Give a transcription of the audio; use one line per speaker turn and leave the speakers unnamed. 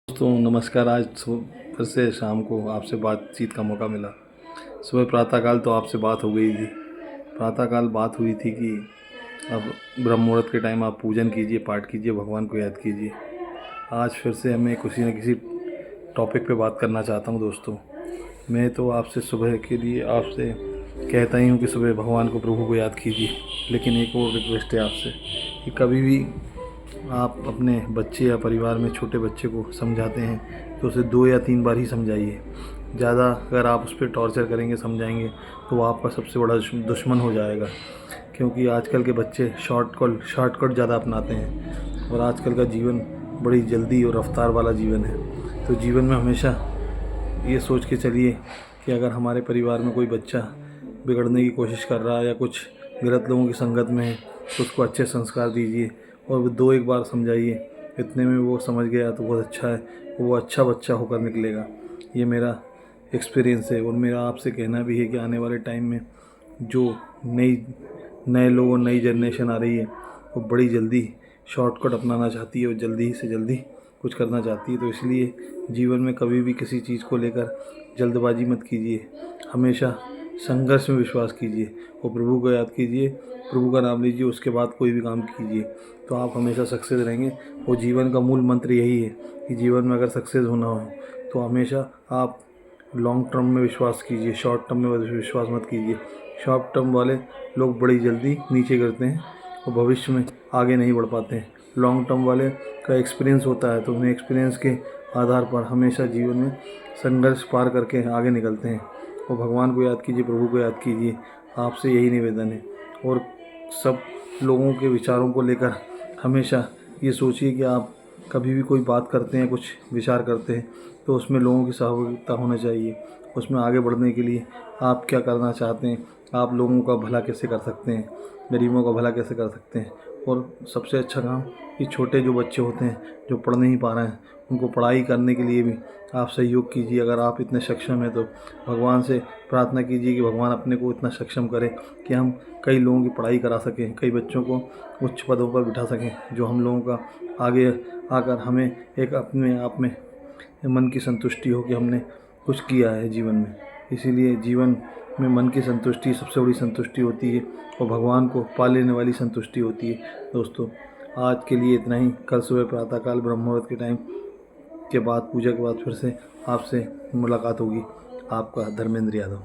दोस्तों नमस्कार। आज फिर से शाम को आपसे बातचीत का मौका मिला। सुबह प्रातःकाल तो आपसे बात हो गई थी। प्रातःकाल बात हुई थी कि अब ब्रह्म मुहूर्त के टाइम आप पूजन कीजिए, पाठ कीजिए, भगवान को याद कीजिए। आज फिर से हमें किसी न किसी टॉपिक पे बात करना चाहता हूँ। दोस्तों मैं तो आपसे सुबह के लिए आपसे कहता ही हूँ कि सुबह भगवान को, प्रभु को याद कीजिए। लेकिन एक और रिक्वेस्ट है आपसे कि कभी भी आप अपने बच्चे या परिवार में छोटे बच्चे को समझाते हैं तो उसे 2 या 3 बार ही समझाइए। ज़्यादा अगर आप उस पर टॉर्चर करेंगे, समझाएंगे, तो वो आपका सबसे बड़ा दुश्मन हो जाएगा। क्योंकि आजकल के बच्चे शॉर्टकट ज़्यादा अपनाते हैं और आजकल का जीवन बड़ी जल्दी और रफ्तार वाला जीवन है। तो जीवन में हमेशा ये सोच के चलिए कि अगर हमारे परिवार में कोई बच्चा बिगड़ने की कोशिश कर रहा है या कुछ गलत लोगों की संगत में है तो उसको अच्छे संस्कार दीजिए और वो 2-1 बार समझाइए। इतने में वो समझ गया तो बहुत अच्छा है, वो अच्छा बच्चा होकर निकलेगा। ये मेरा एक्सपीरियंस है और मेरा आपसे कहना भी है कि आने वाले टाइम में जो नए लोग और नई जनरेशन आ रही है वो बड़ी जल्दी शॉर्टकट अपनाना चाहती है और जल्दी से जल्दी कुछ करना चाहती है। तो इसलिए जीवन में कभी भी किसी चीज़ को लेकर जल्दबाजी मत कीजिए। हमेशा संघर्ष में विश्वास कीजिए और प्रभु को याद कीजिए, प्रभु का नाम लीजिए, उसके बाद कोई भी काम कीजिए तो आप हमेशा सक्सेस रहेंगे। और जीवन का मूल मंत्र यही है कि जीवन में अगर सक्सेस होना हो तो हमेशा आप लॉन्ग टर्म में विश्वास कीजिए, शॉर्ट टर्म में विश्वास मत कीजिए। शॉर्ट टर्म वाले लोग बड़ी जल्दी नीचे गिरते हैं और भविष्य में आगे नहीं बढ़ पाते हैं। लॉन्ग टर्म वाले का एक्सपीरियंस होता है तो उन्हें एक्सपीरियंस के आधार पर हमेशा जीवन में संघर्ष पार करके आगे निकलते हैं। और भगवान को याद कीजिए, प्रभु को याद कीजिए। आपसे यही निवेदन है। और सब लोगों के विचारों को लेकर हमेशा ये सोचिए कि आप कभी भी कोई बात करते हैं, कुछ विचार करते हैं तो उसमें लोगों की सहभागिता होना चाहिए। उसमें आगे बढ़ने के लिए आप क्या करना चाहते हैं, आप लोगों का भला कैसे कर सकते हैं, गरीबों का भला कैसे कर सकते हैं। और सबसे अच्छा काम कि छोटे जो बच्चे होते हैं जो पढ़ नहीं पा रहे हैं उनको पढ़ाई करने के लिए भी आप सहयोग कीजिए। अगर आप इतने सक्षम हैं तो भगवान से प्रार्थना कीजिए कि भगवान अपने को इतना सक्षम करे कि हम कई लोगों की पढ़ाई करा सकें, कई बच्चों को उच्च पदों पर बिठा सकें, जो हम लोगों का आगे आकर हमें एक अपने आप में मन की संतुष्टि हो कि हमने कुछ किया है जीवन में। इसीलिए जीवन में मन की संतुष्टि सबसे बड़ी संतुष्टि होती है और भगवान को पा लेने वाली संतुष्टि होती है। दोस्तों आज के लिए इतना ही। कल सुबह प्रातःकाल ब्रह्म मुहूर्त के टाइम के बाद, पूजा के बाद फिर से आपसे मुलाकात होगी। आपका धर्मेंद्र यादव।